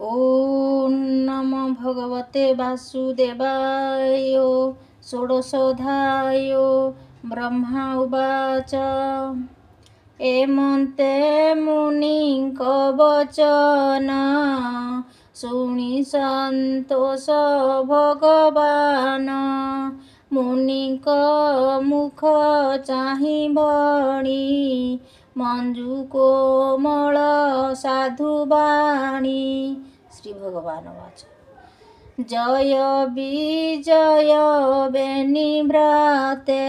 ॐ नमो भगवते वासुदेवाय। षोडशोऽध्याय। ब्रह्मा उवाच एमन्ते मुनिଙ୍କ वचन ଶୁଣି ସନ୍ତୋଷ ଭଗବାନ। ମୁନିଙ୍କ ମୁଖ ଚାହିଁ ବଣି ମଞ୍ଜୁ କୋମଳ ସାଧୁବାଣୀ। ଶ୍ରୀ ଭଗବାନ ବାଚ ଜୟ ବିଜୟ ବେନିବ୍ରାତେ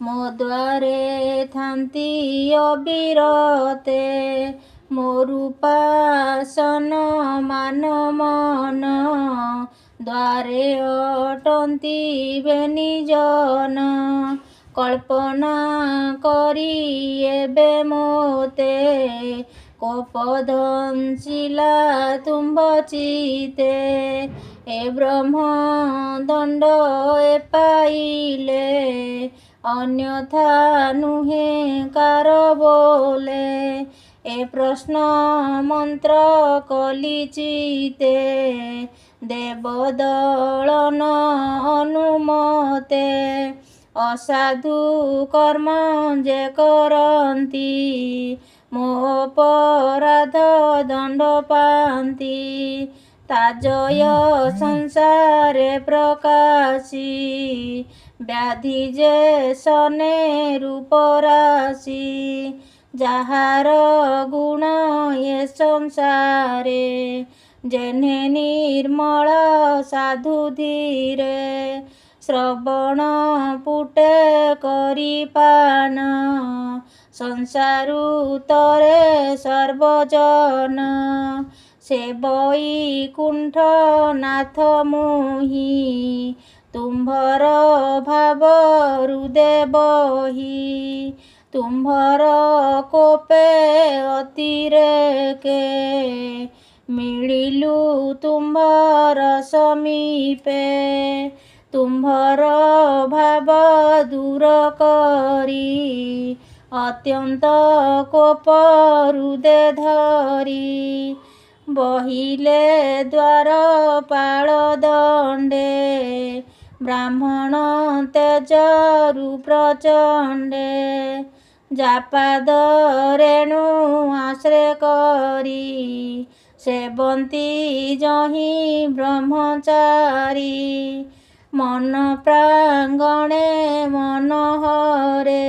ମୋ ଦ୍ୱାରେ ଥାନ୍ତି ଅବିରତେ। ମୋରୁପାସନ ମାନ ମନ ଦ୍ୱାରେ ଅଟନ୍ତି ବେନିଜନ। କଳ୍ପନା କରି ଏବେ ମୋତେ କୋପଦଂଶିଲା ତୁମ୍ଭ ଚିତେ। ଏ ବ୍ରହ୍ମ ଦଣ୍ଡ ଏ ପାଇଲେ ଅନ୍ୟଥା ନୁହେଁ କାର ବୋଲେ। ଏ ପ୍ରଶ୍ନ ମନ୍ତ୍ର କଲି ଚିତେ ଦେବଦଳନ ଅନୁମତେ। ଅସାଧୁ କର୍ମ ଯେ କରନ୍ତି ମୋ ଅପରାଧ ଦଣ୍ଡ ପାଆନ୍ତି। ତାଜୟ ସଂସାରେ ପ୍ରକାଶୀ ବ୍ୟାଧି ଯେ ସନେ ରୂପରାଶି। ଯାହାର ଗୁଣ ଏ ସଂସାରେ ଯେହ୍ନେ ନିର୍ମଳ ସାଧୁ ଧୀରେ। ଶ୍ରବଣ ପୁଟେ କରିପାନ ସଂସାରୁ ତରେ ସର୍ବଜନ। ସେ ବୈକୁଣ୍ଠ ନାଥ ମୁହିଁ ତୁମ୍ଭର ଭାବ ହୃଦେ ବହି। ତୁମ୍ଭର କୋପେ ଅତିରେକେ ମିଳିଲୁ ତୁମ୍ଭର ସମୀପେ। ତୁମ୍ଭର ଭାବ ଦୂର କରି ଅତ୍ୟନ୍ତ କୋପ ହୃଦେ ଧରି। ବହିଲେ ଦ୍ୱାରପାଳ ଦଣ୍ଡେ ବ୍ରାହ୍ମଣ ତେଜରୁ ପ୍ରଚଣ୍ଡେ। ଯାପାଦ ରେଣୁ ଆଶ୍ରୟ କରି ସେବନ୍ତି ଯହିଁ ବ୍ରହ୍ମଚାରୀ। ମନ ପ୍ରାଙ୍ଗଣେ ମନୋହରେ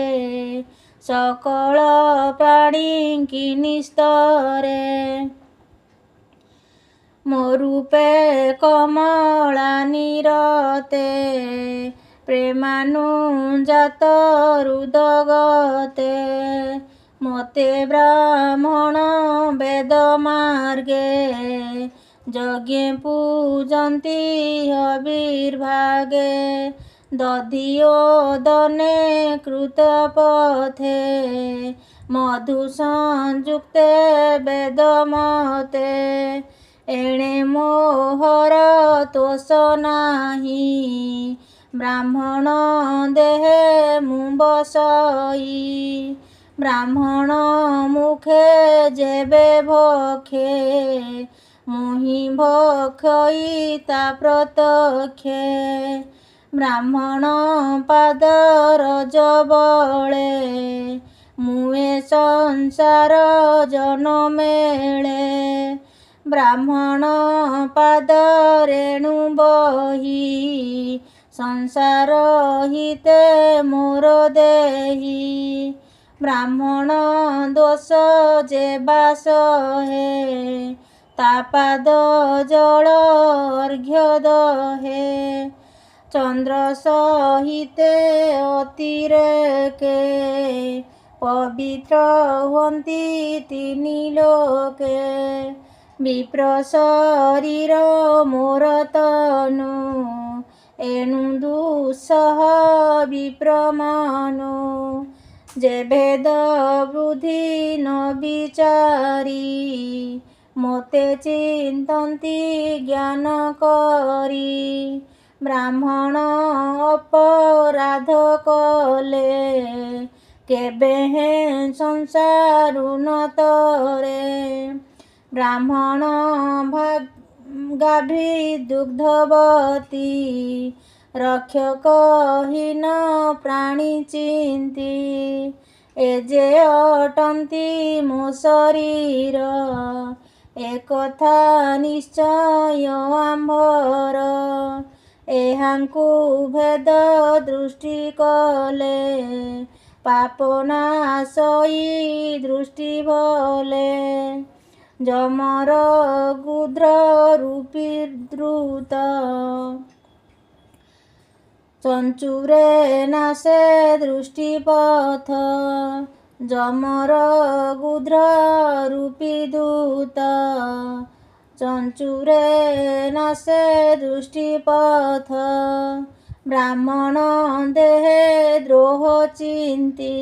ସକଳ ପ୍ରାଣୀ କିନିସ୍ତରେ। ମୋ ରୂପେ କମଳା ନିରତେ ପ୍ରେମାନୁଜାତ ହୃଦଗତେ। ମୋତେ ବ୍ରାହ୍ମଣ ବେଦ ମାର୍ଗେ ଯଜ୍ଞେ ପୂଜନ୍ତି ହବିର୍ଭାଗେ। ଦଧିଓଦନେ କୃତ ପଥେ ମଧୁ ସଂଯୁକ୍ତେ ବେଦ ମତେ। ଏଣେ ମୋହର ତୋଷ ନାହିଁ ବ୍ରାହ୍ମଣ ଦେହେ ମୁଁ ବସଇ। ବ୍ରାହ୍ମଣ ମୁଖେ ଯେବେ ଭକ୍ଷେ ମୁହିଁ ଭକ୍ଷଇ ତା ପ୍ରତ୍ୟକ୍ଷେ। ବ୍ରାହ୍ମଣ ପାଦ ରଜ ବଳେ ମୁଁ ଏ ସଂସାର ଜନ ମେଳେ। ବ୍ରାହ୍ମଣ ପାଦ ରେଣୁ ବହି ସଂସାର ହିତେ ମୋର ଦେହି। ବ୍ରାହ୍ମଣ ଦୋଷ ଯେ ବାସ ହେ ତା ପାଦ ଜଳ ଅର୍ଘ୍ୟ ଦହେ। ଚନ୍ଦ୍ର ସହିତେ ଅତିରେକେ ପବିତ୍ର ହୁଅନ୍ତି ତିନି ଲୋକେ। ବିପ୍ର ଶରୀର ମୋର ତନୁ ଏଣୁ ଦୁଃସହ ବିପ୍ରମନୁ। ଯେ ଭେଦ ବୁଦ୍ଧି ନ ବିଚାରି ମୋତେ ଚିନ୍ତନ୍ତି ଜ୍ଞାନ କରି। ବ୍ରାହ୍ମଣ ଅପରାଧ କଲେ କେବେ ହେଁ ସଂସାରୁ ନ ତରେ। ବ୍ରାହ୍ମଣ ଗାଭୀ ଦୁଗ୍ଧବତୀ ରକ୍ଷକହୀନ ପ୍ରାଣୀ ଚିନ୍ତି ଏ ଯେ ଅଟନ୍ତି ମୋ ଶରୀର ଏକଥା ନିଶ୍ଚୟ ଆମ୍ଭର ଏହାଙ୍କୁ ଭେଦ ଦୃଷ୍ଟି କଲେ ପାପ ନାଶଇ ଦୃଷ୍ଟି ଭଲେ ଯମର ଗୁଦ୍ର ରୂପୀ ଦ୍ରୁତ ଚଞ୍ଚୁରେ ନାଶେ ଦୃଷ୍ଟି ପଥ ଯମର ଗୁଦ୍ର ରୂପୀ ଦୂତ ଚଞ୍ଚୁରେ ନାଶେ ଦୃଷ୍ଟି ପଥ ବ୍ରାହ୍ମଣ ଦେହେ ଦ୍ରୋହ ଚିନ୍ତି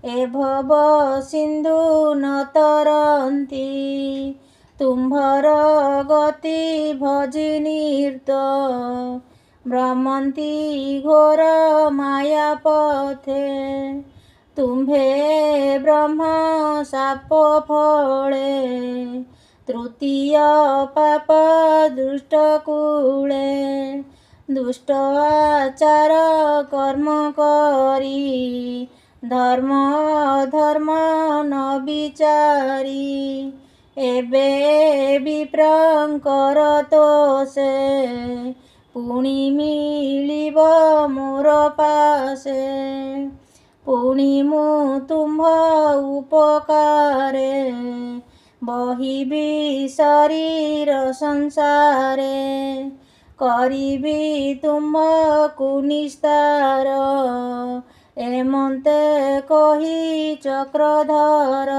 ଏ ଭବ ସିନ୍ଧୁ ନ ତରନ୍ତି ତୁମ୍ଭର ଗତି ଭଜି ନିର୍ତ ଭ୍ରମନ୍ତି ଘୋର ମାୟା ପଥେ ତୁମ୍ଭେ ବ୍ରହ୍ମ ସାପ ଫଳେ ତୃତୀୟ ପାପ ଦୁଷ୍ଟ କୂଳେ ଦୁଷ୍ଟ ଆଚାର କର୍ମ କରି ଧର୍ମ ଧର୍ମ ନ ବିଚାରି ଏବେ ବିପ୍ରଙ୍କର ତୋଷେ ପୁଣି ମିଳିବ ମୋର ପାଶେ ପୁଣି ମୁଁ ତୁମ୍ଭ ଉପକାରେ ବହିବି ଶରୀର ସଂସାରେ କରିବି ତୁମ୍ଭକୁ ନିସ୍ତାର ଏମନ୍ତେ କହି ଚକ୍ରଧର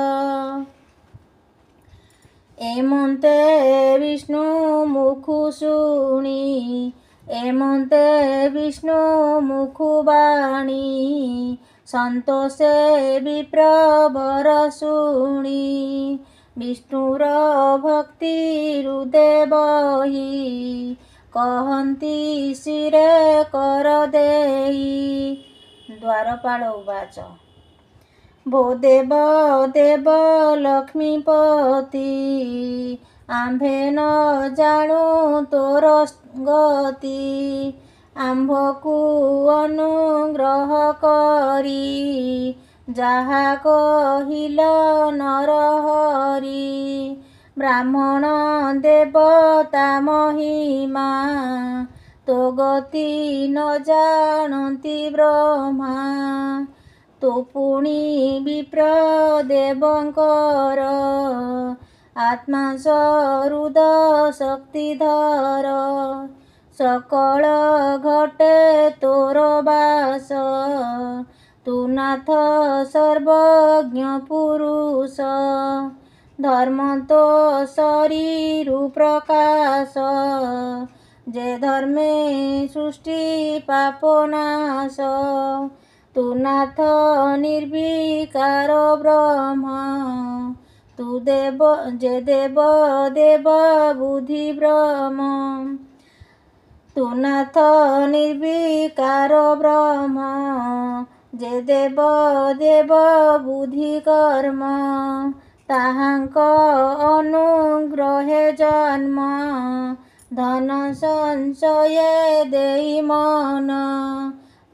ଏମନ୍ତେ ବିଷ୍ଣୁ ମୁଖୁ ଶୁଣି ଏମନ୍ତେ ବିଷ୍ଣୁ ମୁଖୁ ବାଣୀ ସନ୍ତୋଷେ ବିପ୍ରବର ଶୁଣି ବିଷ୍ଣୁର ଭକ୍ତି ହୃଦେ ବହି କହନ୍ତି ଶିରେ କର ଦେଇ ଦ୍ୱାରପାଳ ଉବାଚ ଭୋ ଦେବ ଦେବ ଲକ୍ଷ୍ମୀପତି ଆମ୍ଭେ ନ ଜାଣୁ ତୋର ଗତି ଆମ୍ଭକୁ ଅନୁଗ୍ରହ କରି ଯାହା କହିଲ ନରହରି ବ୍ରାହ୍ମଣ ଦେବତା ମହିମା ତୋ ଗତି ନ ଜାଣନ୍ତି ବ୍ରହ୍ମା ତୁ ପୁଣି ବିପ୍ର ଦେବଙ୍କର ଆତ୍ମା ସରୁଦ ଶକ୍ତିଧର ସକଳ ଘଟେ ତୋର ବାସ ତୁ ନାଥ ସର୍ବଜ୍ଞ ପୁରୁଷ ଧର୍ମ ତୋ ଶରୀରୁ ପ୍ରକାଶ ଯେ ଧର୍ମେ ସୃଷ୍ଟି ପାପ ନାଶ ତୁ ନାଥ ନିର୍ବିକାର ବ୍ରହ୍ମ ତୁ ଦେବ ଯେ ଦେବ ଦେବ ବୁଦ୍ଧି ବ୍ରହ୍ମ ତୁ ନାଥ ନିର୍ବିକାର ବ୍ରହ୍ମ ଯେ ଦେବ ଦେବ ବୁଦ୍ଧି କର୍ମ ତାହାଙ୍କ ଅନୁଗ୍ରହେ ଜନ୍ମ ଧନ ସଂଶୟ ଦେଇ ମନ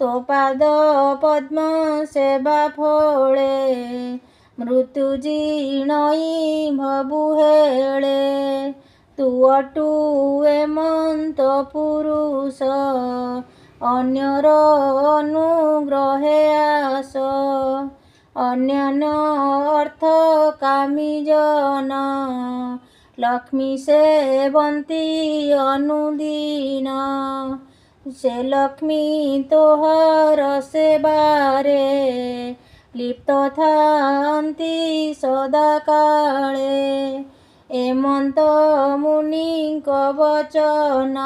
ତୋ ପାଦ ପଦ୍ମ ସେବା ଫଳେ ମୃତ୍ୟୁ ଜିଣଇ ଭବୁ ହେଳେ ତୁ ଅଟୁ ଏମନ୍ତ ପୁରୁଷ ଅନ୍ୟର ଅନୁଗ୍ରହେ ଆସ ଅନ୍ୟାନ୍ୟ ଅର୍ଥ କାମୀ ଜନ ଲକ୍ଷ୍ମୀ ସେବନ୍ତୀ ଅନୁଦିନ ସେ ଲକ୍ଷ୍ମୀ ତୋହର ସେବାରେ লিপ্ত থান্তি সদাকালে এমন্ত মুনিଙ୍କ বচন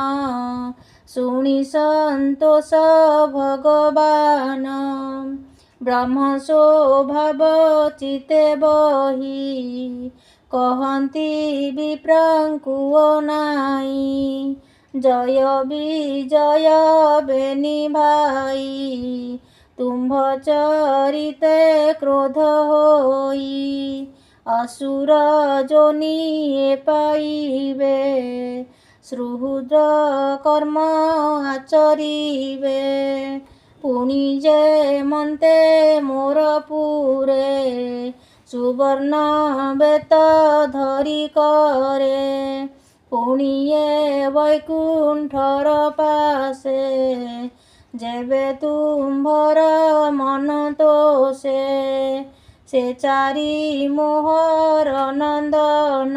শুনি সন্তোষ ভগবান ব্রহ্ম স্বভাব চিতে বহি কহନ୍ତି বিপ্রଙ୍କୁ নাই জয় বিজয় বেনি ভাই তুম্ভ চরিতে ক্রোধ হই असुर जोनि पाइबे सुहृद कर्म आचरिबे पुनि जे मन्ते मोर पुरे सुवर्ण बेत धरि करे पुनि ए वैकुण्ठर पासे जेबे तुम्भर मन तोषे से चारि मोहर नंदन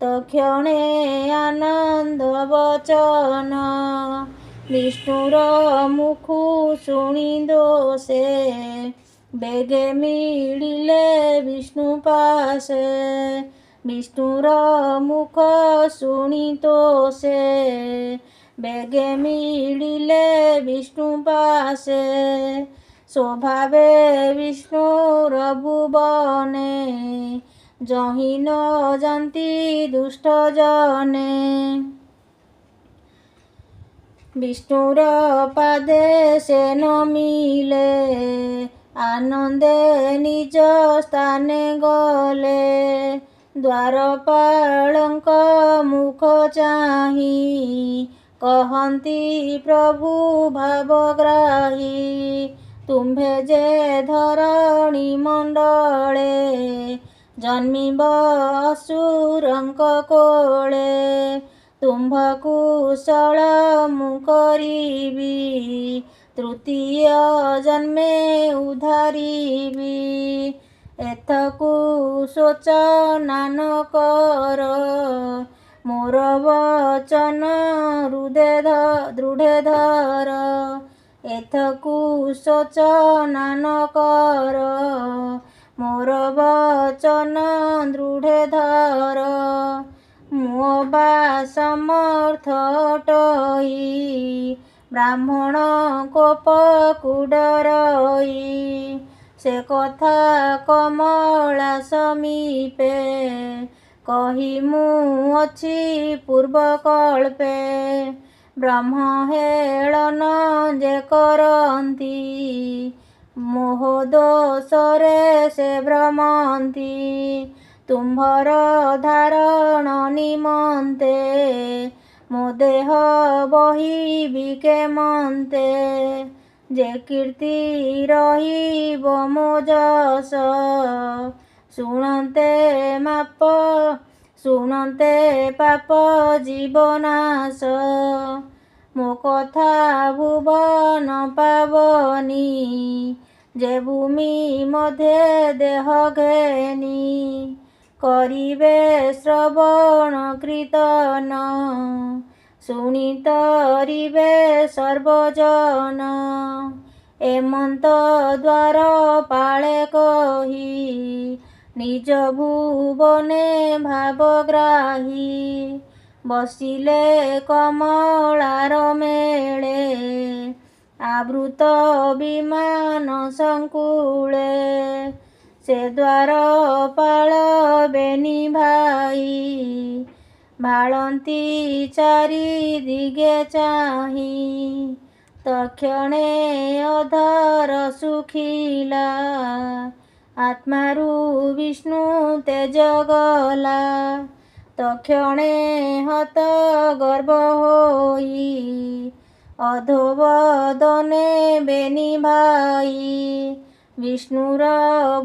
तक्षणे आनंद वचन विष्णुर मुखु शुणी दोषे बेगे मिलिले विष्णु पासे विष्णुर मुख शुणी तोषे बेगे मिलिले विष्णु पासे स्वभावे विष्णुर भुवने जहि न जानती दुष्ट जने विष्णुर पादे से नमिले आनंदे निज स्थाने गले द्वारपालଙ୍କ मुख चाहि कहन्ति प्रभु भावग्राही तुम्भे जे धरणी मंडले जन्मिब असुरଙ୍କ कोळे तुम्भ कुशल मु करिबी तृतीय जन्मे उधारिबी एथकु सोचना न कर मोर वचन दृढे धर एथकु सोचना न कर मोर वचन दृढे धर मो बा समर्थ अटई ब्राह्मण कोप कुडरई से कथा कमला समीपे कही मु अछि पूर्वकल्पे ब्रह्म हेलन जे करन्ति मोह दोषरे से भ्रमन्ति तुम्भर धारण निमन्ते मो देह बहिबि केमन्ते जे कीर्ति रहिब मो जस शुणन्ते पाप जीवनाश मो कथा भुवन पावनी जे भूमि मध्ये देह घेनी करिबे श्रवण कीर्तन शुणितरिबे सर्वजन एमंत द्वार पाळे कही निज भुवने भावग्राही बसिले कमलार मेळे आवृत विमान संकुले से द्वार पाळ बेनी भाई भाळन्ति चारि दिगे चाहि तक्षणे अधर सुखिला आत्मारु विष्णु तेज गला तक्षणे हत गर्भ होई अधोवदने बेनी भाई विष्णुर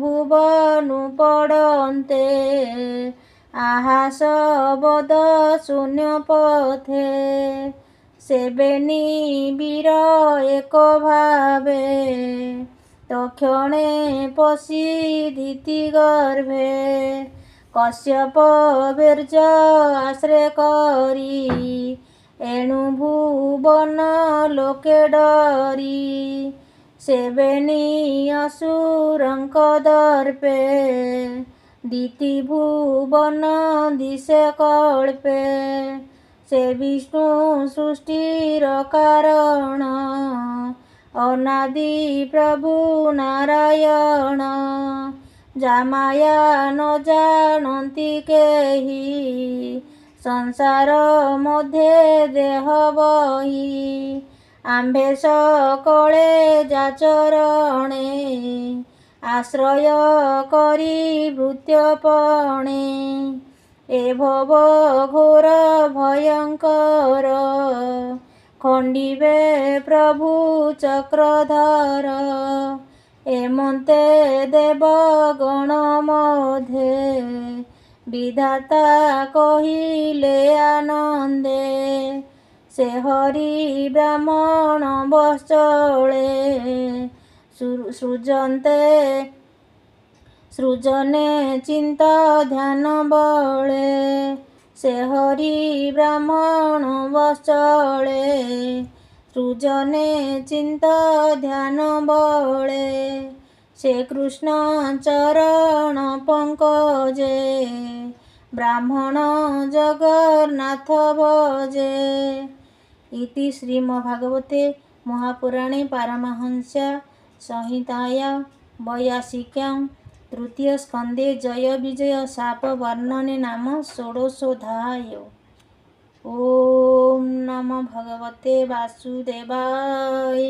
भुवनु पड़न्ते आहास बद शून्य पथे से बेनी वीर एक भावे तक्षणे पशिदिति गर्भे कश्यप वीर्य आश्रय करी एणु भुवन लोके डरी से बेनी असुरଙ୍କ दर्पे दिति भुवन दिशे कल्पे से विष्णु सृष्टिर कारण अनादि प्रभु नारायण जामाया न जानन्ति केहि संसार मध्ये देह बही आम्भे सकळे जाचरणे आश्रय करी भृत्यपणे ए भव घोर भयंकर खंडिबे प्रभु चक्रधर एमंते देवगण मध्ये विधाता कहिले आनंदे से हरि ब्राह्मण वत्सले सृजने चिंता ध्यान बले से हरि ब्राह्मण वत्सले सृजने चिंता ध्यान बले से कृष्ण चरण पंकजे ब्राह्मण जगन्नाथ भजे। इति श्रीमद्भागवते महापुराणे पारमहंस्या संहितायां 82 तृतीय स्कंदे जय विजय शाप वर्णने नाम षोडशोऽध्याय। ओम नमो भगवते वासुदेवाय।